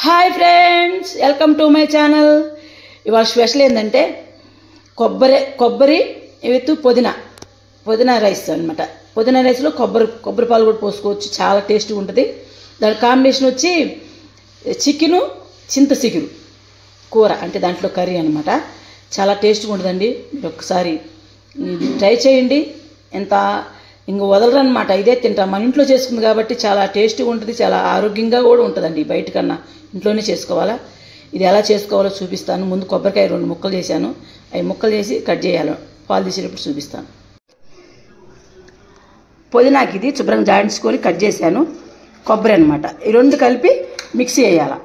Hi friends, welcome to my channel. ఇవాళ special ఏంటంటే కొబ్బరి విత్ పుదీనా రైస్ అనమాట. పుదీనా రైస్లో కొబ్బరి పాలు కూడా పోసుకోవచ్చు, చాలా టేస్ట్గా ఉంటుంది. దాని కాంబినేషన్ వచ్చి చికెను చింతచిగురు కూర, అంటే దాంట్లో కర్రీ అనమాట. చాలా టేస్ట్గా ఉంటుందండి. మీరు ఒక్కసారి ట్రై చేయండి. ఎంత ఇంక వదలరనమాట, ఇదే తింటాం. మన ఇంట్లో చేసుకుంది కాబట్టి చాలా టేస్ట్గా ఉంటుంది, చాలా ఆరోగ్యంగా కూడా ఉంటుందండి. బయట కన్నా ఇంట్లోనే చేసుకోవాలా. ఇది ఎలా చేసుకోవాలో చూపిస్తాను. ముందు కొబ్బరికాయ 2 ముక్కలు చేశాను, అవి ముక్కలు చేసి కట్ చేయాలి. పాలు తీసేటప్పుడు చూపిస్తాను. పుదీనాకి ఇది శుభ్రంగా జాడించుకొని కట్ చేశాను. కొబ్బరి అనమాట. ఈ 2 కలిపి మిక్సీ వేయాలి.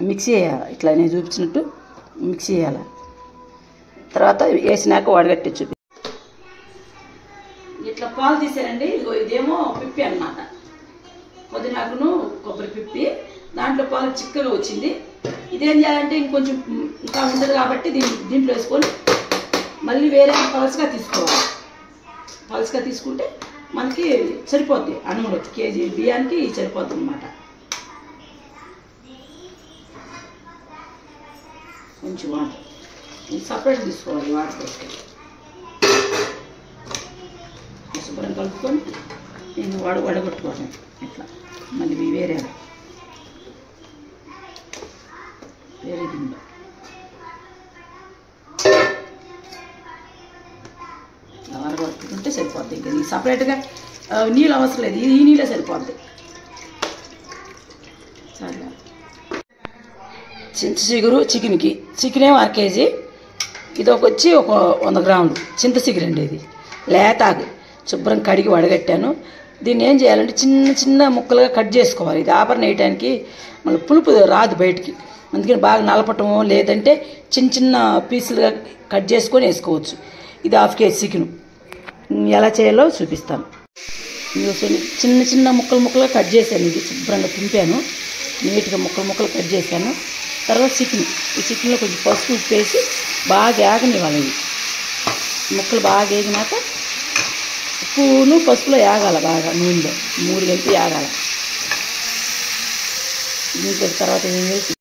మిక్సీ వేయాలి, ఇట్లా నేను చూపించినట్టు మిక్సీ వేయాలి. తర్వాత వేసినాక వడగట్టి చూపి ఇట్లా పాలు తీసారండి. ఇదేమో పిప్పి అన్నమాట, పుదీనాకును కొబ్బరి పిప్పి. దాంట్లో పాలు చిక్కగా వచ్చింది. ఇదేం చేయాలంటే ఇంకొంచెం ఇంకా ఉంటుంది కాబట్టి దీంట్లో వేసుకొని మళ్ళీ వేరే పలసగా తీసుకోవాలి. పలసగా తీసుకుంటే మనకి సరిపోద్ది. అన్నంలో కేజీ బియ్యానికి సరిపోద్ది అన్నమాట. కొంచెం వాటర్ సపరేట్ తీసుకోవాలి. వాటర్ వేసుకొని శుభ్రం కలుపుకొని నేను వడగొట్టుకోవాలి. ఇట్లా మళ్ళీ వేరే గిన్నె వడగొట్టుకుంటే సరిపోద్ది. ఇంకా సపరేట్గా నీళ్ళు అవసరం లేదు, ఈ నీళ్ళే సరిపోద్ది. సరే, చింతచిగురు చికెన్ ఏమో 1 కేజీ. ఇది వచ్చి ఒక 100 గ్రాములు చింతచిగురు అండి. ఇది లేతాకు శుభ్రం కడిగి వడగట్టాను. దీన్ని ఏం చేయాలంటే చిన్న చిన్న ముక్కలుగా కట్ చేసుకోవాలి. ఇది ఆభరణ వేయడానికి మళ్ళీ పులుపు రాదు బయటికి, అందుకని బాగా నలపటము, లేదంటే చిన్న చిన్న పీసులుగా కట్ చేసుకొని వేసుకోవచ్చు. ఇది 1/2 కేజీ చికెను. ఎలా చేయాలో చూపిస్తాను. చిన్న చిన్న ముక్కలుగా కట్ చేశాను. ఇది శుభ్రంగా తింపాను, నీట్గా ముక్కలు కట్ చేశాను. తర్వాత ఈ చికెన్లో కొంచెం పసుపు ఉప్పు వేసి బాగా ఏగనివ్వాలి. ఇవి ముక్కలు బాగా వేగినాక ఉప్పును పసుపులో ఏగాలి, బాగా నూనెలో 3 గంటలు ఏగాలి. దీంట్లో తర్వాత ఏం వేసి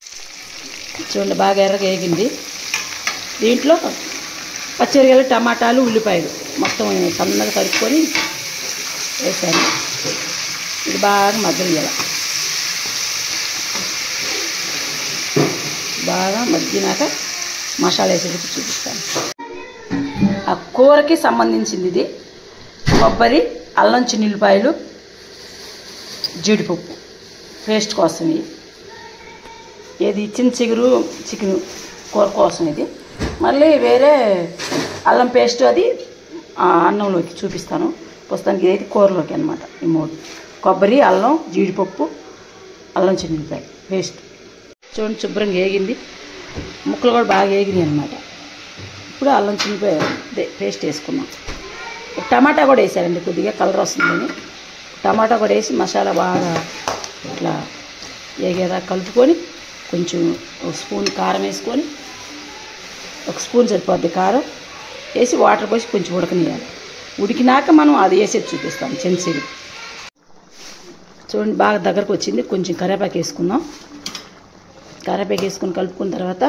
చూడండి, బాగా ఎర్రగా వేగింది. దీంట్లో పచ్చిమిరపకాయలు, టమాటాలు, ఉల్లిపాయలు మొత్తం సన్నగా తరుక్కొని వేసాను. ఇది బాగా మగ్గనియాలి. బాగా మగ్గినాక మసాలా వేసేటప్పుడు చూపిస్తాను. ఆ కూరకి సంబంధించింది ఇది కొబ్బరి, అల్లం, చిన్నుల్లిపాయలు, జీడిపప్పు పేస్ట్ కోసం. ఇది చింతచిగురు చికెన్ కూర కోసం. ఇది మళ్ళీ వేరే అల్లం పేస్ట్, అది అన్నంలోకి చూపిస్తాను. ప్రస్తుతానికి ఇదైతే కూరలోకి అనమాట. ఈ 3 కొబ్బరి, అల్లం, జీడిపప్పు, అల్లం, చిన్నుల్లిపాయ పేస్ట్. చూడండి, శుభ్రంగా వేగింది. ముక్కలు కూడా బాగా వేగినాయి అనమాట. ఇప్పుడు అల్లం చిన్నుల్లిపాయ పేస్ట్ వేసుకున్నాం. టమాటా కూడా వేసారండి, కొద్దిగా కలర్ వస్తుందని. టమాటా కూడా వేసి మసాలా బాగా ఇట్లా వేగేదా కలుపుకొని కొంచెం 1 స్పూన్ కారం వేసుకొని, 1 స్పూన్ సరిపోద్ది కారం వేసి వాటర్ పోసి కొంచెం ఉడకనియాలి. ఉడికినాక మనం అది వేసేది చూపిస్తాం. చింతచిగురు చూడండి బాగా దగ్గరకు వచ్చింది. కొంచెం కరివేపాకు వేసుకుందాం. కరివేపాకు వేసుకొని కలుపుకున్న తర్వాత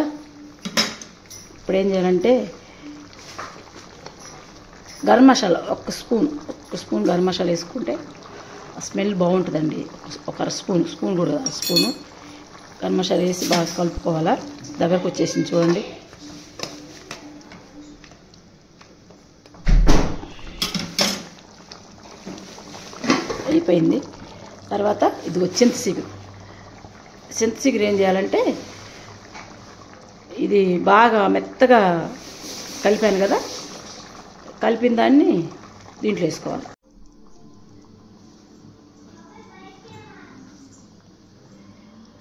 ఇప్పుడు ఏం చేయాలంటే గరం మసాలా 1 స్పూన్ గరం మసాలా వేసుకుంటే స్మెల్ బాగుంటుందండి. 1 స్పూన్ కూడా స్పూను గరం మసాలా వేసి బాగా కలుపుకోవాలా. దగ్గరకు వచ్చేసింది చూడండి. అయిపోయింది. తర్వాత ఇది చింతచిగురు ఏం చేయాలంటే ఇది బాగా మెత్తగా కలిపాను కదా, కలిపిన దాన్ని దీంట్లో వేసుకోవాలి.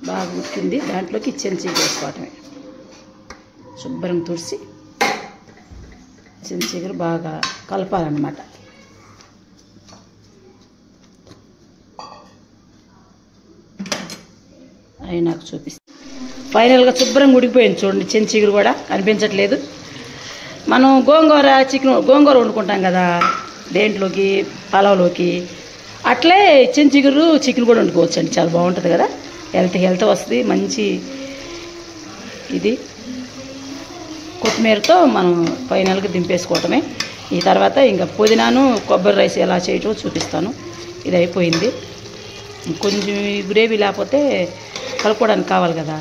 బాగా ఉడికింది. దాంట్లోకి చింతచిగురు వేసుకోవటమే. శుభ్రం తుడిసి చింతచిగురు బాగా కలపాలన్నమాట. అవి నాకు చూపిస్తాను. ఫైనల్గా శుభ్రంగా ఉడికిపోయింది చూడండి. చింతచిగురు కూడా కనిపించట్లేదు. మనం గోంగూర వండుకుంటాం కదా, దేంట్లోకి పలావ్లోకి. అట్లే చిగురు చికెన్ కూడా వండుకోవచ్చు అండి, చాలా బాగుంటుంది కదా, హెల్త్ వస్తుంది. మంచి ఇది కొత్తిమీరతో మనం ఫైనల్గా దింపేసుకోవటమే. ఈ తర్వాత ఇంకా పుదీనాను కొబ్బరి రైస్ ఎలా చేయటో చూపిస్తాను. ఇది అయిపోయింది. కొంచెం గ్రేవీ లేకపోతే కలుపుకోవడానికి కావాలి కదా,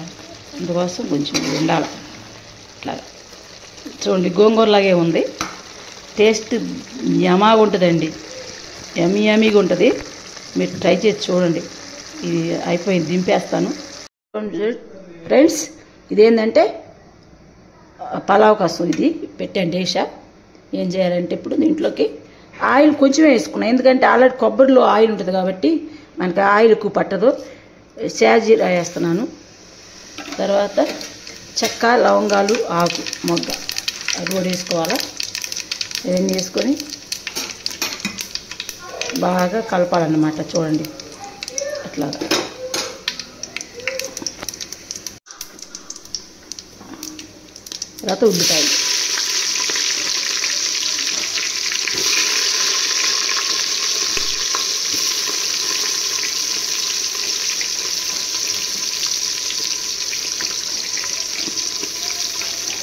అందుకోసం కొంచెం ఉండాలి. ఇట్లా చూడండి, గోంగూరలాగే ఉంది. టేస్ట్ యమాగా ఉంటుందండి, యమీగా ఉంటుంది. మీరు ట్రై చేసి చూడండి. ఇది అయిపోయింది, దింపేస్తాను. ఫ్రెండ్స్, ఇదేంటంటే పలావ్ కోసం ఇది పెట్టండి డేషా. ఏం చేయాలంటే ఇప్పుడు దీంట్లోకి ఆయిల్ కొంచెం వేసుకున్నాను, ఎందుకంటే ఆల్రెడీ కొబ్బరిలో ఆయిల్ ఉంటుంది కాబట్టి మనకి ఆయిల్ ఎక్కువ పట్టదు. షాజీరా వేస్తున్నాను. తర్వాత చెక్క, లవంగాలు, ఆకు, మొగ్గ అది కూడా వేసుకోవాలా. ఇవన్నీ వేసుకొని బాగా కలపాలన్నమాట. చూడండి అట్లాగా. తర్వాత ఉల్లిపాయలు,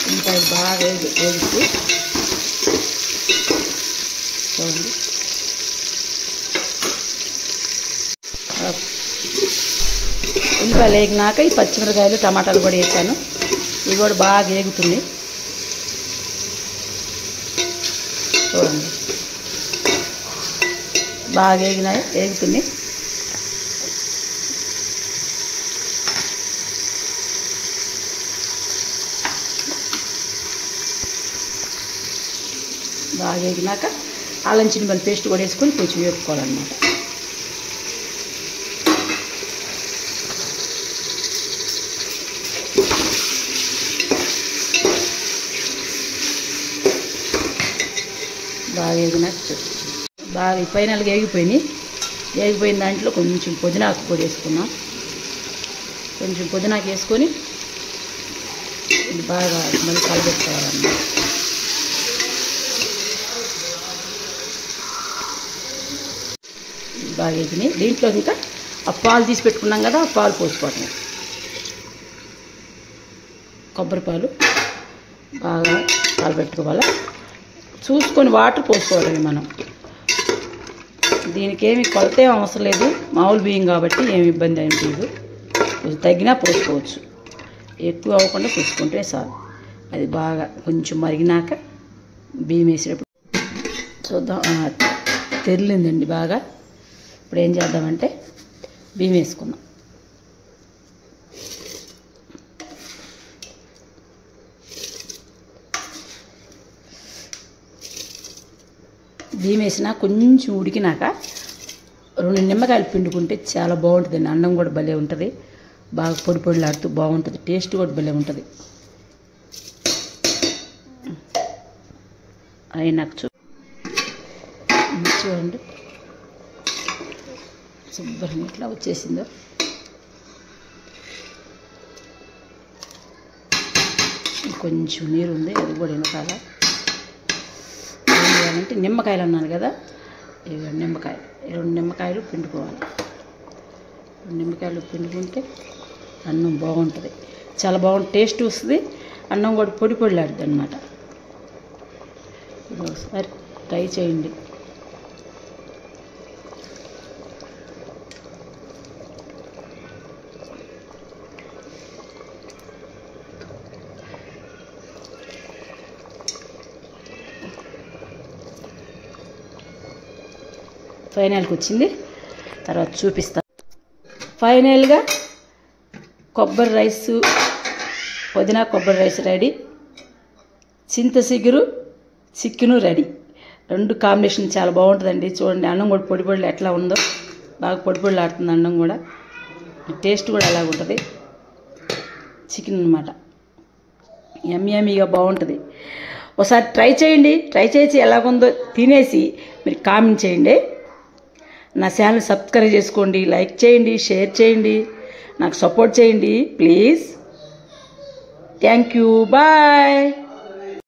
ఉల్లిపాయలు బాగా వేగిస్తూ చూడండి. ఉల్లిపాయలు వేగినాక ఈ పచ్చిమిరకాయలు, టమాటాలు కూడా వేసాను. ఇవి కూడా బాగా వేగుతుంది. చూడండి బాగా వేగుతుంది. బాగా వేగినాక అల్లం చిన్నిపల్లి పేస్ట్ కూడా వేసుకొని కొంచెం వేపుకోవాలన్నమాట. బాగా వేగినాక బాగా ఫైనల్గా వేగిపోయిన దాంట్లో కొంచెం పుదీనాకు కూడా వేసుకున్నాం. కొంచెం పుదీనాకు వేసుకొని బాగా మళ్ళీ కలబెట్టుకోవాలన్నమాట. బాగా వేగినాయి. దీంట్లో ఇంకా ఆ పాలు తీసి పెట్టుకున్నాం కదా, ఆ పాలు పోసుకోవటం. కొబ్బరి పాలు బాగా కలబెట్టుకోవాలి. చూసుకొని వాటర్ పోసుకోవాలండి మనం. దీనికి ఏమి కొలత ఏం అవసరం లేదు, మామూలు బియ్యం కాబట్టి ఏమి ఇబ్బంది ఏమి లేదు. కొంచెం తగ్గినా పోసుకోవచ్చు, ఎక్కువ అవ్వకుండా చూసుకుంటే చాలు. అది బాగా కొంచెం మరిగినాక బియ్యం వేసేటప్పుడు చూద్దాం. తెరిలిందండి బాగా. ఇప్పుడు ఏం చేద్దామంటే బియ్యం వేసుకుందాం. బియ్యం వేసినా కొంచెం ఉడికినాక 2 నిమ్మకాయలు పిండుకుంటే చాలా బాగుంటుందండి. అన్నం కూడా భలే ఉంటుంది, బాగా పొడి పొడిలాడుతూ బాగుంటుంది. టేస్ట్ కూడా భలే ఉంటుంది. అవి నాకు చూడండి శుభ్రంగా ఇట్లా వచ్చేసిందో. కొంచెం నీరు ఉంది, అది కూడా వెనకాల. అంటే నిమ్మకాయలు అన్నాను కదా, 2 నిమ్మకాయలు పిండుకోవాలి. 2 నిమ్మకాయలు పిండుకుంటే అన్నం బాగుంటుంది, చాలా బాగుంటుంది, టేస్ట్ వస్తుంది. అన్నం కూడా పొడి పొడిలాడుతుంది అన్నమాట. ఒకసారి ట్రై చేయండి. ఫైనల్కి వచ్చింది, తర్వాత చూపిస్తాను. ఫైనల్గా కొబ్బరి రైసు, పుదీనా కొబ్బరి రైస్ రెడీ. చింతచిగురు చికెను రెడీ. 2 కాంబినేషన్ చాలా బాగుంటుందండి. చూడండి అన్నం కూడా పొడి పొడిలు ఎట్లా ఉందో, బాగా పొడి పొడిలు ఆడుతుంది అన్నం కూడా. టేస్ట్ కూడా అలాగ ఉంటుంది. చికెన్ అన్నమాట, యమ్మీగా బాగుంటుంది. ఒకసారి ట్రై చేయండి. ట్రై చేసి ఎలాగుందో తినేసి మీరు కామెంట్ చేయండి. నా ఛానల్ సబ్స్క్రైబ్ చేసుకోండి, లైక్ చేయండి, షేర్ చేయండి, నాకు సపోర్ట్ చేయండి ప్లీజ్. Thank you, bye.